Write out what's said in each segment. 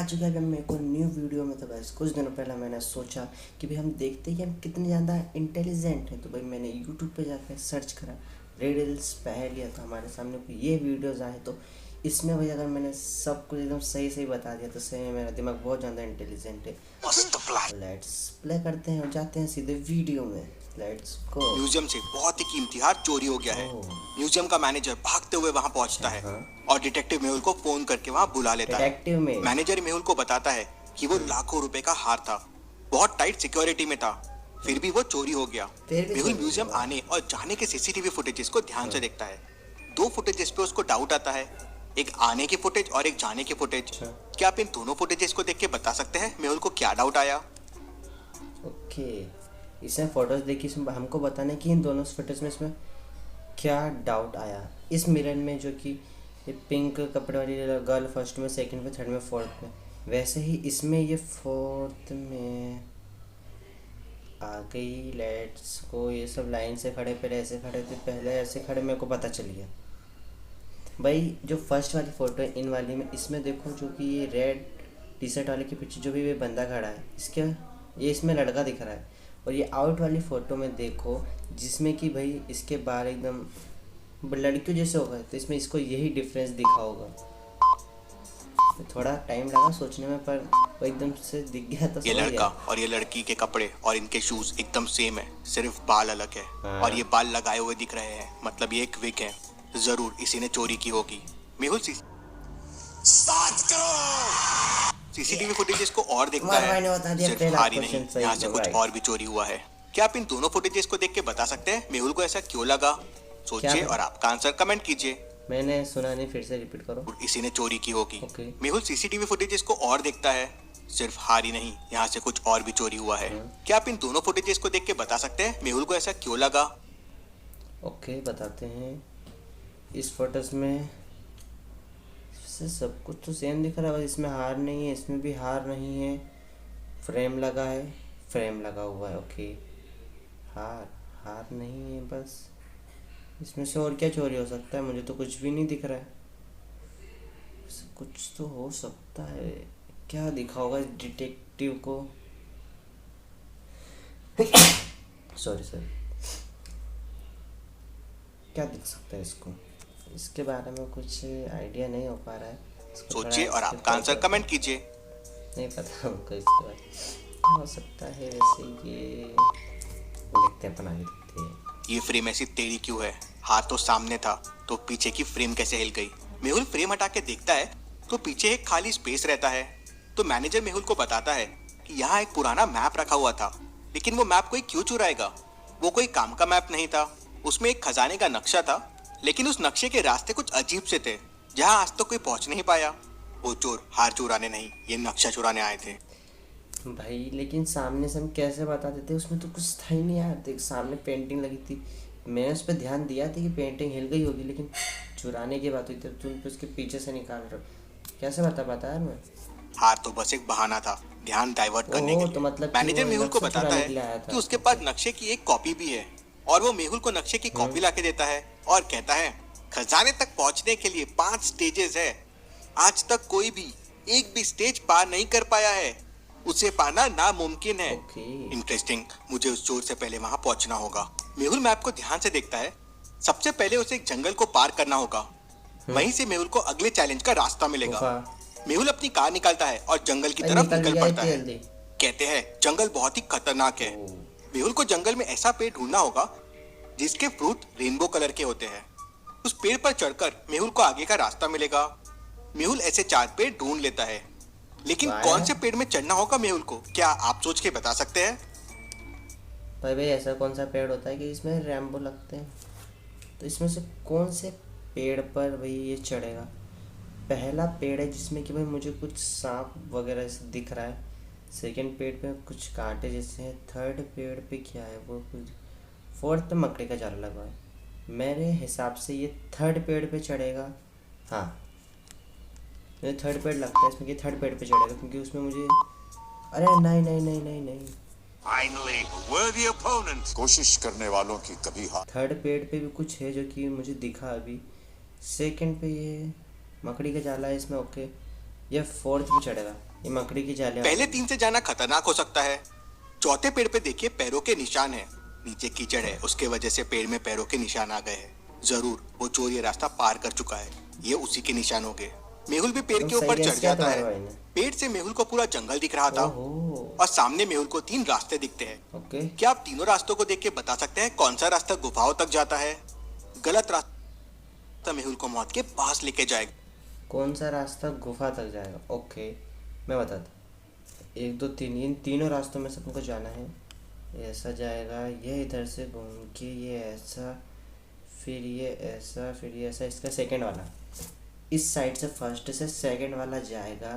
आ चुका है मेरे को न्यू वीडियो में। तो बस कुछ दिनों पहले मैंने सोचा कि भाई हम देखते हैं कि हम कितने ज़्यादा इंटेलिजेंट हैं। तो भाई मैंने यूट्यूब पे जाकर सर्च करा, रिडल्स पहेलियाँ, तो हमारे सामने कोई ये वीडियोज़ आए। तो इसमें भाई अगर मैंने सब कुछ एकदम सही सही बता दिया तो सही में मेरा दिमाग बहुत ज़्यादा इंटेलिजेंट है। लेट्स प्ले करते हैं और जाते हैं सीधे वीडियो में। Let's go. म्यूजियम से बहुत ही कीमती हार चोरी हो गया है। म्यूजियम का मैनेजर भागते हुए वहां पहुंचता है और डिटेक्टिव मेहुल को फोन करके वहां बुला लेता है। मैनेजर मेहुल को बताता है कि वो लाखों रुपए का हार था, बहुत टाइट सिक्योरिटी में था, फिर भी वो चोरी हो गया। मेहुल म्यूजियम आने और जाने के सीसीटीवी फुटेजेस को ध्यान से देखता है। दो फुटेजेस पे उसको डाउट आता है, एक आने की फुटेज और एक जाने की फुटेज। क्या आप इन दोनों फुटेजेस को देख के बता सकते हैं मेहुल को क्या डाउट आया? ओके, इसमें फोटोज देखी, इसमें हमको बताने कि इन दोनों फोटोज में इसमें क्या डाउट आया। इस मिरर में जो कि ये पिंक कपड़े वाली गर्ल फर्स्ट में, सेकंड में, थर्ड में, फोर्थ में, वैसे ही इसमें ये फोर्थ में आ गई। लेट्स को ये सब लाइन से खड़े, पहले ऐसे खड़े थे, पहले ऐसे खड़े, मेरे को पता चल गया भाई। जो फर्स्ट वाली फ़ोटो है इन वाली में, इसमें देखो जो कि ये रेड टी शर्ट वाले के पीछे जो भी ये बंदा खड़ा है, इसके ये इसमें लड़का दिख रहा है। और ये आउट वाली फ़ोटो में देखो जिसमें कि भाई इसके बाल एकदम लड़कियों जैसे हो गए, तो इसमें इसको यही डिफरेंस दिखा होगा। तो थोड़ा टाइम लगा सोचने में, पर वो एकदम से दिख गया। तो ये लड़का और ये लड़की के कपड़े और इनके शूज एकदम सेम है, सिर्फ बाल अलग है। और ये बाल लगाए हुए दिख रहे हैं, मतलब ये एक विग है। जरूर इसी ने चोरी की होगी। मेहुल सीसीटीवी फुटेजेस को और देखता है, सिर्फ हार ही नहीं, यहाँ से कुछ और भी चोरी हुआ है। क्या आप इन दोनों फुटेजेस को देख के बता सकते हैं मेहुल को ऐसा क्यों लगा? सोचिए और आपका आंसर कमेंट कीजिए। मैंने सुना नहीं, फिर से रिपीट करो। इसी ने चोरी की होगी। मेहुल सीसीटीवी फुटेजेस को और देखता है, सिर्फ हार ही नहीं, यहाँ से कुछ और भी चोरी हुआ है। क्या आप इन दोनों फुटेजेस को देख के बता सकते हैं मेहुल को ऐसा क्यों लगा? ओके, बताते हैं। इस फोटोज में से सब कुछ तो सेम दिख रहा है, इसमें हार नहीं है, इसमें भी हार नहीं है, फ्रेम लगा है, फ्रेम लगा हुआ है। ओके, हार नहीं है, बस इसमें से और क्या चोरी हो सकता है? मुझे तो कुछ भी नहीं दिख रहा है। कुछ तो हो सकता है, क्या दिखा होगा डिटेक्टिव को? सॉरी क्या दिख सकता है इसको? इसके बारे में कुछ आइडिया नहीं हो पा रहा है। सोचिए और आपका आंसर कमेंट कीजिए। नहीं पता हमको इसके बारे में। हो सकता है वैसे ये देखते हैं, अपना भी देखते हैं। ये फ्रेम ऐसी टेढ़ी क्यों है? हाथ तो सामने था, तो पीछे की फ्रेम कैसे हिल गई? मेहुल फ्रेम हटा के देखता है तो पीछे एक खाली स्पेस रहता है। तो मैनेजर मेहुल को बताता है कि यहाँ एक पुराना मैप रखा हुआ था, लेकिन वो मैप कोई क्यों चुराएगा? वो कोई काम का मैप नहीं था, उसमें एक खजाने का नक्शा था, लेकिन उस नक्शे के रास्ते कुछ अजीब से थे, जहाँ आज तक कोई पहुंच नहीं पाया। वो चोर हार चुराने नहीं, ये नक्शा चुराने आए थे। भाई लेकिन सामने से हम कैसे बता देते? उसमें तो कुछ था ही नहीं यार। देख, सामने पेंटिंग लगी थी, मैंने उस पर ध्यान दिया था कि पेंटिंग हिल गई होगी, लेकिन चुराने की बात हुई थी, तुम तो उसके पीछे से निकाल रहे हो, कैसे बता पाता यार मैं? हार तो बस एक बहाना था, ध्यान डाइवर्ट करने के लिए। तो मतलब मैनेजर मेहुल को बताता है कि उसके पास नक्शे की एक कॉपी भी है, और वो मेहुल को नक्शे की कॉपी लाके देता है और कहता है खजाने तक पहुंचने के लिए 5 स्टेजेस है, आज तक कोई भी एक भी स्टेज पार नहीं कर पाया है, उसे पाना नामुमकिन है। इंटरेस्टिंग, मुझे उस चोर से पहले वहां पहुंचना होगा। मेहुल मैप को ध्यान से देखता है। सबसे पहले उसे एक जंगल को पार करना होगा, वहीं से मेहुल को अगले चैलेंज का रास्ता मिलेगा। मेहुल अपनी कार निकालता है और जंगल की तरफ निकल पड़ता है। कहते हैं जंगल बहुत ही खतरनाक है। मेहुल को जंगल में ऐसा पेड़ ढूंढना होगा जिसके फ्रूट रेनबो कलर के होते हैं। उस पेड़ पर चढ़कर मेहुल को आगे का रास्ता मिलेगा। मेहुल ऐसे 4 पेड़ ढूंढ लेता है, लेकिन कौन से पेड़ में चढ़ना होगा मेहुल को, क्या आप सोच के बता सकते हैं? भाई ऐसा कौन सा पेड़ होता है कि इसमें रेनबो लगते हैं? तो इसमें से कौन से पेड़ पर भाई ये चढ़ेगा? पहला पेड़ है जिसमें कि भाई मुझे कुछ सांप वगैरह से दिख रहा है, सेकंड पेड़ पे कुछ कांटे जैसे हैं, थर्ड पेड़ पे क्या है वो कुछ, फोर्थ पे मकड़ी का जाला लगा है। मेरे हिसाब से ये थर्ड पेड़ पे चढ़ेगा। हाँ, मुझे थर्ड पेड़ लगता है इसमें कि थर्ड पेड़ पे चढ़ेगा, क्योंकि उसमें मुझे, अरे नहीं नहीं नहीं नहीं नहीं, Finally, worthy opponent. कोशिश करने वालों की कभी हार। थर्ड पेड़ पे भी कुछ है जो कि मुझे दिखा अभी। सेकंड पे ये मकड़ी का जाला है इसमें। ओके, ये फोर्थ भी चढ़ेगा, ये मकड़ी की जालियां। पहले 3 से जाना खतरनाक हो सकता है। चौथे पेड़ पे देखिए पैरों के निशान है, नीचे कीचड़ है, उसके वजह से पेड़ में पैरों के निशान आ गए हैं। जरूर वो चोर ये रास्ता पार कर चुका है, ये उसी के निशान हो गए। मेहुल भी पेड़ तुम के सही ऊपर गेस चढ़ किया जाता तुम्हारे है। भाई ने। पेड़ से मेहुल को पूरा जंगल दिख रहा था ओहो। और सामने मेहुल को 3 रास्ते दिखते हैं। ओके। क्या आप तीनों रास्तों को देख के बता सकते हैं कौन सा रास्ता गुफाओं तक जाता है? गलत रास्ता मेहुल को मौत के पास लेके जाएगा। कौन सा रास्ता गुफा तक जाएगा? ओके, मैं बताता। 1 2 3, इन तीनों रास्तों में से तुमको जाना है। ये ऐसा जाएगा, ये इधर से घूम के ये ऐसा, फिर ये ऐसा, फिर ये ऐसा। इसका सेकंड वाला इस साइड से फर्स्ट से सेकंड वाला जाएगा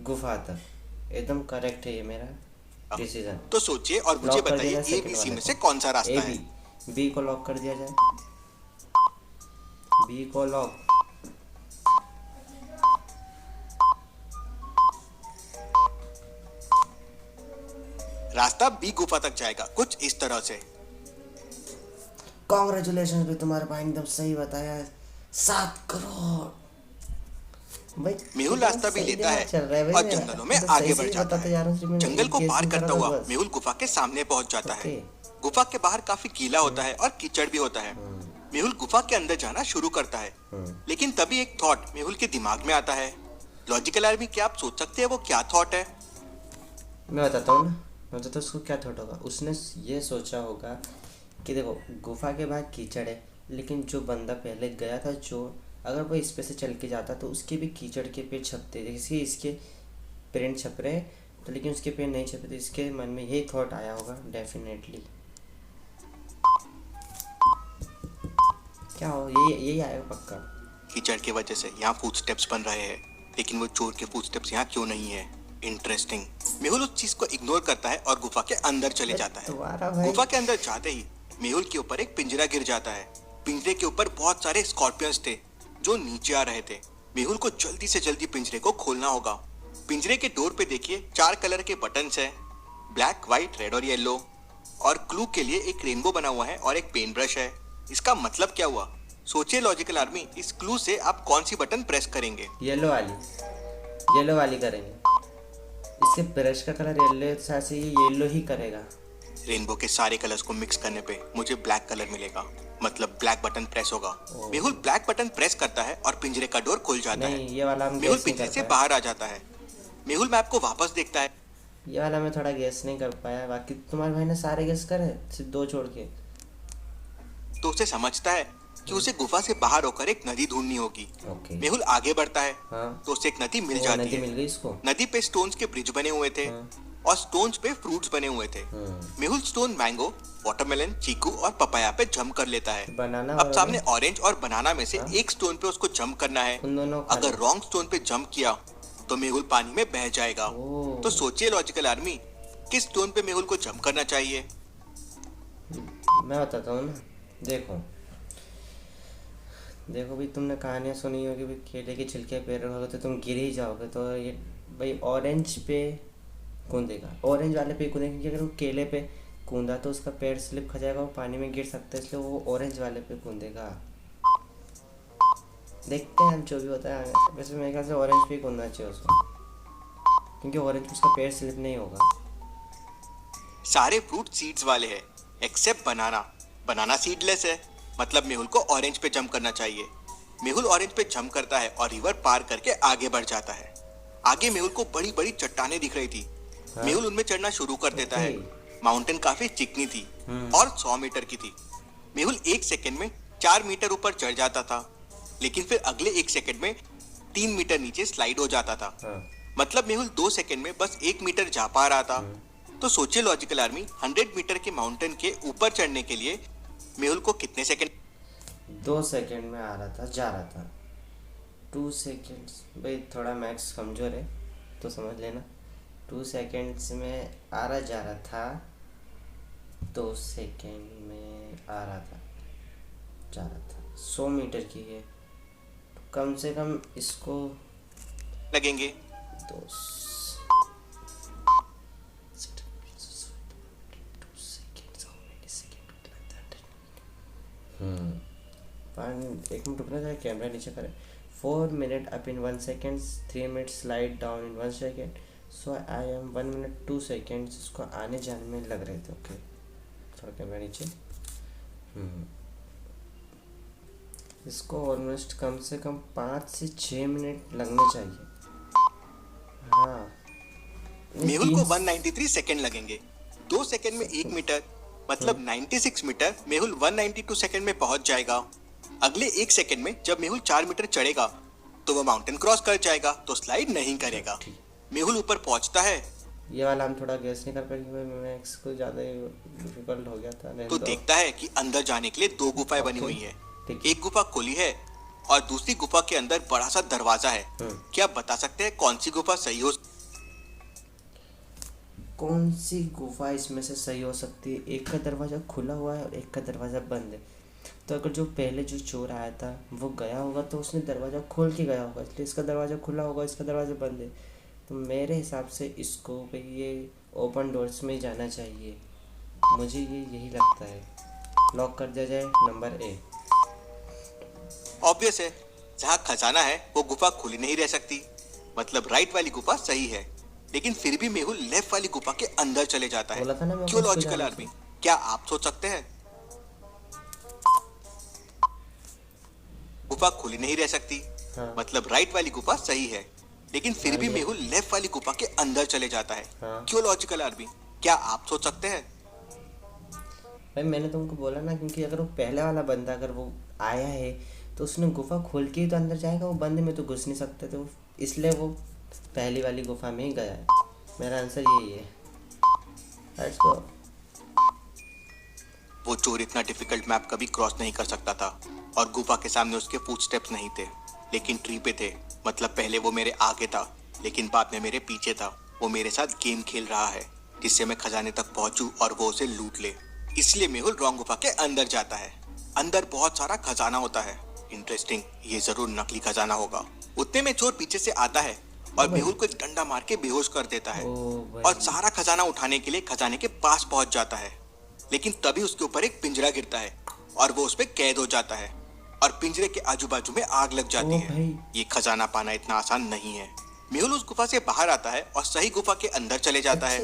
गुफा तक। एकदम करेक्ट है ये मेरा डिसीजन। तो सोचिए और मुझे लॉक कर बताइए दिया ए सेकंड बी सी वाले में को। से कौन सा रास्ता ए है? बी को लॉक कर दिया जाए। बी को लॉक। रास्ता बी गुफा तक जाएगा कुछ इस तरह से। कॉन्ग्रेचुलेशन भी, तुम्हारे भाई ने एकदम सही बताया। 7 करोड़ भाई। मेहुल रास्ता भी सही लेता दिमाग है चल रहा है भाई और मेरा। जंगलों में तो आगे सही बढ़ सही जाता बताते जा रहा हूँ, सिर्फ है। मैंने जंगल को एक पार गेस नहीं करता करा था हुआ बस। मेहुल गुफा के सामने पहुंच जाता है। ओके। गुफा के बाहर काफी गीला होता है और कीचड़ भी होता है। मेहुल गुफा के अंदर जाना शुरू करता है, लेकिन तभी एक थॉट मेहुल के दिमाग में आता है। लॉजिकल आर्मी, क्या आप सोच सकते हैं वो क्या थॉट है? मैं बताता हूँ ना, मैं बताता हूँ उसको क्या थॉट होगा। उसने ये सोचा होगा कि देखो गुफा के बाहर कीचड़ है, लेकिन जो बंदा पहले गया था चोर, अगर वो इस पे से चल के जाता तो उसके भी कीचड़ के पेड़ छपते, जैसे इसके प्रिंट छप रहे तो, लेकिन उसके पेड़ नहीं छपे। तो इसके मन में यही थॉट आया होगा डेफिनेटली। क्या हो, यही आएगा पक्का। कीचड़ की वजह से यहाँ फुटस्टेप्स बन रहे हैं, लेकिन वो चोर के फुटस्टेप्स यहाँ क्यों नहीं है? इंटरेस्टिंग। मेहुल उस चीज को इग्नोर करता है और गुफा के अंदर चले जाता है। तुम्हारा भाई। गुफा के अंदर जाते ही मेहुल के ऊपर एक पिंजरा गिर जाता है। पिंजरे के ऊपर बहुत सारे स्कॉर्पियंस थे जो नीचे आ रहे थे। मेहुल को जल्दी से जल्दी पिंजरे को खोलना होगा। पिंजरे के डोर पे देखिए 4 कलर के बटन्स हैं, ब्लैक, व्हाइट, रेड और येलो। और क्लू के लिए एक रेनबो बना हुआ है और एक पेन ब्रश है। इसका मतलब क्या हुआ? सोचिए लॉजिकल आर्मी, इस क्लू से आप कौन सी बटन प्रेस करेंगे? येलो वाली करेंगे। इसके ब्रश का कलर येलो है, साथ से ये येलो ही करेगा। रेनबो के सारे कलर्स को मिक्स करने पे मुझे ब्लैक कलर मिलेगा, मतलब ब्लैक बटन प्रेस होगा। मेहुल ब्लैक बटन प्रेस करता है और पिंजरे का डोर खुल जाता है। ये वाला हम मेहुल गेस नहीं पिंजरे कर से पाए। बाहर आ जाता है। मेहुल मैप को वापस देखता है। ये वाला मैं थोड़ा गेस नहीं कर पाया, बाकी तुम्हारे भाई ने सारे गेस करे, सिर्फ 2 छोड़ के। तो उसे समझता है कि उसे गुफा से बाहर होकर एक नदी ढूंढनी होगी। ओके। मेहुल आगे बढ़ता है हाँ। तो उसे एक नदी मिल वो जाती नदी है। मिल गई इसको। नदी पे स्टोन्स के ब्रिज बने हुए थे और स्टोन्स पे फ्रूट्स बने हुए थे। मेहुल स्टोन मैंगो, वाटरमेलन, चीकू और पपाया पे जंप कर लेता है। बनाना अब सामने ऑरेंज और बनाना में से एक स्टोन पे उसको जंप करना है। उन दोनों को अगर रॉन्ग स्टोन पे जंप किया तो मेहुल पानी में बह जाएगा। ओह। तो सोचिए लॉजिकल आर्मी, किस स्टोन पे मेहुल को जंप करना चाहिए? मैं बताता हूँ ना, देखो भाई, तुमने कहानियाँ सुनी होगी भाई, केले के छिलके पे रखोगे तो तुम गिर ही जाओगे। तो ये भाई ऑरेंज पे कूदेगा, ऑरेंज वाले पे कूदेगा, क्योंकि अगर वो केले पे कूदा तो उसका पैर स्लिप खा जाएगा, वो पानी में गिर सकता है, इसलिए वो ऑरेंज वाले पे कूदेगा। देखते हैं अब जो भी होता है। वैसे मेरे ख्याल से ऑरेंज पे ही कूदना चाहिए उसको, क्योंकि ऑरेंज पे उसका पैर स्लिप नहीं होगा। सारे फ्रूट सीड्स वाले हैं एक्सेप्ट बनाना। बनाना सीडलेस है, मतलब मेहुल को ऑरेंज पे जंप करना चाहिए। मेहुल ऑरेंज पे जंप करता है और रिवर पार करके आगे बढ़ जाता है। आगे मेहुल को बड़ी बड़ी चट्टानें दिख रही थी। मेहुल उनमें चढ़ना शुरू कर देता है। माउंटेन काफी चिकनी थी और 100 मीटर की थी। मेहुल 1 सेकंड में 4 मीटर ऊपर चढ़ जाता था, लेकिन फिर अगले 1 सेकंड में 3 मीटर नीचे स्लाइड हो जाता था। मतलब मेहुल 2 सेकंड में बस 1 मीटर जा पा रहा था। तो सोचिए लॉजिकल आर्मी, 100 मीटर के माउंटेन के ऊपर चढ़ने के लिए मेहुल को कितने सेकंड? 2 सेकंड में आ रहा था, जा रहा था। 2 सेकंड्स भाई, थोड़ा मैथ्स कमज़ोर है तो समझ लेना। 2 सेकंड्स में आ रहा जा रहा था, 2 सेकंड में आ रहा था जा रहा था। 100 मीटर की है तो कम से कम इसको लगेंगे। 2 सेकंड एक मिनट रुकना चाहिए, कैमरा नीचे करें। 4 minute up in 1 second, 3 minute slide down in 1 second, so I am 1 minute 2 seconds इसको आने जाने में लग रहे थे। ओके, थोड़ा कैमरा नीचे। इसको ऑलमोस्ट कम से कम 5 से 6 मिनट लगने चाहिए। हाँ, मेहुल को 193 सेकंड लगेंगे। 2 सेकंड में 1 मीटर मतलब 96 मीटर मेहुल 192 सेकंड में पहुंच जाएगा। अगले 1 सेकंड में जब मेहुल 4 मीटर चढ़ेगा तो वह माउंटेन क्रॉस कर जाएगा, तो स्लाइड नहीं करेगा। मेहुल ऊपर पहुंचता है ये वाला हम थोड़ा गैस नहीं कर पाएंगे, मैक्स को ज़्यादा डिफिकल्ट हो गया था। तो देखता है कि अंदर जाने के लिए 2 गुफाएं बनी हुई है। एक गुफा खुली है और दूसरी गुफा के अंदर बड़ा सा दरवाजा है। क्या आप बता सकते हैं कौन सी गुफा सही हो? कौन सी गुफा इसमें से सही हो सकती है? एक का दरवाज़ा खुला हुआ है और एक का दरवाज़ा बंद है। तो अगर जो पहले जो चोर आया था वो गया होगा तो उसने दरवाज़ा खोल के गया होगा, इसलिए इसका दरवाज़ा खुला होगा, इसका दरवाज़ा बंद है। तो मेरे हिसाब से इसको भाई ये ओपन डोर्स में ही जाना चाहिए, मुझे ये यही लगता है। लॉक कर दिया जाए नंबर ए। ऑब्वियस है, जहाँ खजाना है वो गुफा खुली नहीं रह सकती, मतलब राइट वाली गुफा सही है। लेकिन फिर भी मेहुल लेफ्ट वाली गुफा के अंदर चले जाता है। क्यों लॉजिकल आर्मी? क्या आप सोच सकते हैं? गुफा खुली नहीं रह सकती, मतलब राइट वाली गुफा सही है। लेकिन फिर भी मेहुल लेफ्ट वाली गुफा के अंदर चले जाता है। क्यों लॉजिकल आर्मी? क्या आप सोच सकते हैं? भाई मैंने तुमको बोला ना, क्योंकि अगर वो पहले वाला बंदा अगर वो आया है तो उसने गुफा खोल के ही तो अंदर जाएगा, वो बंद में तो घुस नहीं सकते, तो इसलिए वो पहली वाली गुफा में ही गया है। मेरा आंसर यही है। Let's go. वो चोर इतना डिफिकल्ट मैप कभी क्रॉस नहीं कर सकता था और गुफा के सामने उसके फुटस्टेप्स नहीं थे, लेकिन ट्री पे थे। मतलब पहले वो मेरे आगे था लेकिन बाद में मेरे पीछे था। वो मेरे साथ गेम खेल रहा है जिससे मैं खजाने तक पहुंचूं और वो उसे लूट ले। इसलिए मेहुल रॉन्ग गुफा के अंदर जाता है। अंदर बहुत सारा खजाना होता है। इंटरेस्टिंग, ये जरूर नकली खजाना होगा। उतने में चोर पीछे से आता है और मेहुल को एक डंडा मार के बेहोश कर देता है और सारा खजाना उठाने के लिए खजाने के पास पहुंच जाता है। लेकिन तभी उसके ऊपर एक पिंजरा गिरता है और वो उस पे कैद हो जाता है और पिंजरे के आजू बाजू में आग लग जाती है। ये खजाना पाना इतना आसान नहीं है। मेहुल उस गुफा से बाहर आता है और सही गुफा के अंदर चले जाता है।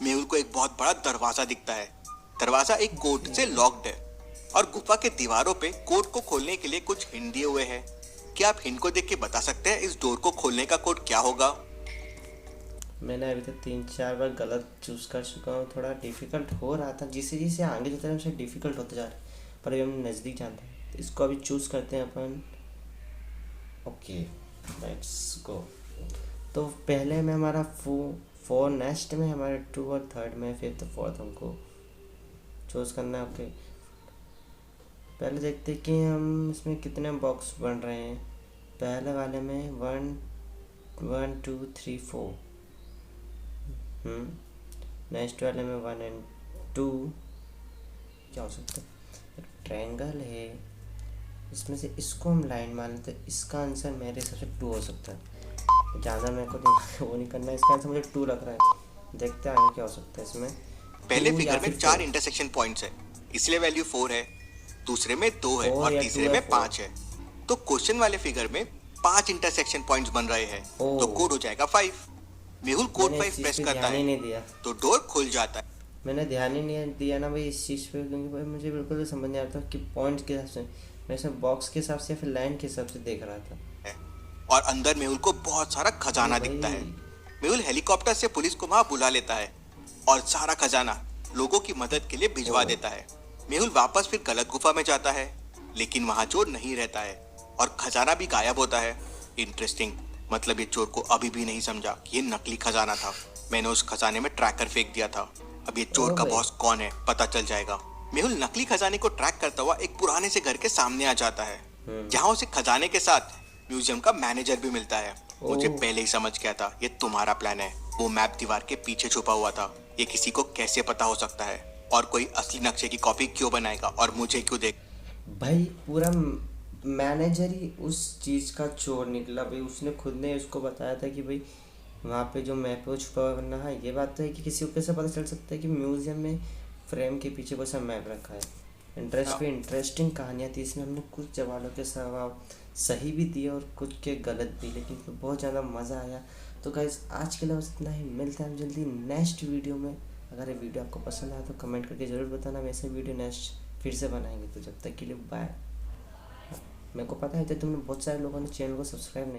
मेहुल को एक बहुत बड़ा दरवाजा दिखता है। दरवाजा एक कोड से लॉक्ड है और गुफा के दीवारों पे कोड को खोलने के लिए कुछ हिंट दिए हुए हैं। क्या आप हिंट को देख के बता सकते हैं इस डोर को खोलने का कोड क्या होगा? मैंने अभी तक 3-4 बार गलत चूज कर चुका हूँ। थोड़ा डिफिकल्ट हो रहा था, जिसे जिसे आगे जाते हैं डिफिकल्ट होता जा रहा है, पर अभी हम नज़दीक जाते हैं तो इसको अभी चूज करते हैं अपन। Okay, let's go. तो पहले में हमारा 4 नेक्स्ट में हमारे 2 और 3rd में 5th और 4th हमको चूज करना है। ओके, पहले देखते हैं कि हम इसमें कितने बॉक्स बन रहे हैं। पहले वाले में 1 2 3 4। नेक्स्ट वाले में 1 और 2। क्या हो सकता है? ट्रायंगल है, इसमें से इसको हम लाइन मान लेते हैं। इसका आंसर मेरे हिसाब से 2 हो सकता है। ज़्यादा मेरे को वो नहीं करना है। इसका आंसर मुझे 2 लग रहा है। देखते हैं आगे क्या हो सकता है इसमें। पहले फिगर में 4 इंटरसेक्शन पॉइंट्स है, इसलिए वैल्यू 4 है। दूसरे में 2 है और तीसरे में 5 है। तो क्वेश्चन वाले फिगर में 5 इंटरसेक्शन पॉइंट्स बन रहे हैं, तो कोड हो जाएगा 5। मेहुल कोड 5 प्रेस करता है तो डोर खुल जाता है। मैंने ध्यान ही नहीं दिया ना भाई इस चीज़ पे, क्योंकि भाई मुझे बिल्कुल समझ नहीं आता कि पॉइंट्स के हिसाब से, मैं सब बॉक्स के हिसाब से या फिर लाइन के हिसाब से देख रहा था। और अंदर मेहुल को बहुत सारा खजाना दिखता है। मेहुल हेलीकॉप्टर से पुलिस को वहां बुला लेता है और सारा खजाना लोगों की मदद के लिए भिजवा देता है। मेहुल वापस फिर गलत गुफा में जाता है, लेकिन वहां चोर नहीं रहता है और खजाना भी गायब होता है। इंटरेस्टिंग, मतलब ये चोर को अभी भी नहीं समझा कि ये नकली खजाना था। मैंने उस खजाने में ट्रैकर फेंक दिया था। अब ये चोर का बॉस कौन है पता चल जाएगा। मेहुल नकली खजाने को ट्रैक करता हुआ एक पुराने से घर के सामने आ जाता है, जहाँ उसे खजाने के साथ म्यूजियम का मैनेजर भी मिलता है। मुझे पहले ही समझ गया था ये तुम्हारा प्लान है। वो मैप दीवार के पीछे छुपा हुआ था। ये किसी को कैसे पता हो सकता है? और कोई असली नक्शे की कॉपी क्यों बनाएगा और मुझे क्यों देख? भाई पूरा मैनेजर ही उस चीज़ का चोर निकला भाई। उसने खुद ने उसको बताया था कि भाई वहाँ पे जो मैप है वो छुपा हुआ करना है। ये बात तो है कि किसी को कैसे पता चल सकता है कि म्यूजियम में फ्रेम के पीछे कोई सा मैप रखा है। इंटरेस्टिंग कहानियाँ थी इसमें। हमने कुछ सवालों के जवाब सही भी दिए और कुछ के गलत भी, लेकिन इसमें बहुत ज़्यादा मज़ा आया। तो गाइस आज के लिए बस इतना ही, मिलते हैं हम जल्दी नेक्स्ट वीडियो में। अगर ये वीडियो आपको पसंद आया तो कमेंट करके ज़रूर बताना, वैसे वीडियो नेक्स्ट फिर से बनाएंगे। तो जब तक के लिए बाय। मेरे को पता है तो तुमने बहुत सारे लोगों ने चैनल को सब्सक्राइब नहीं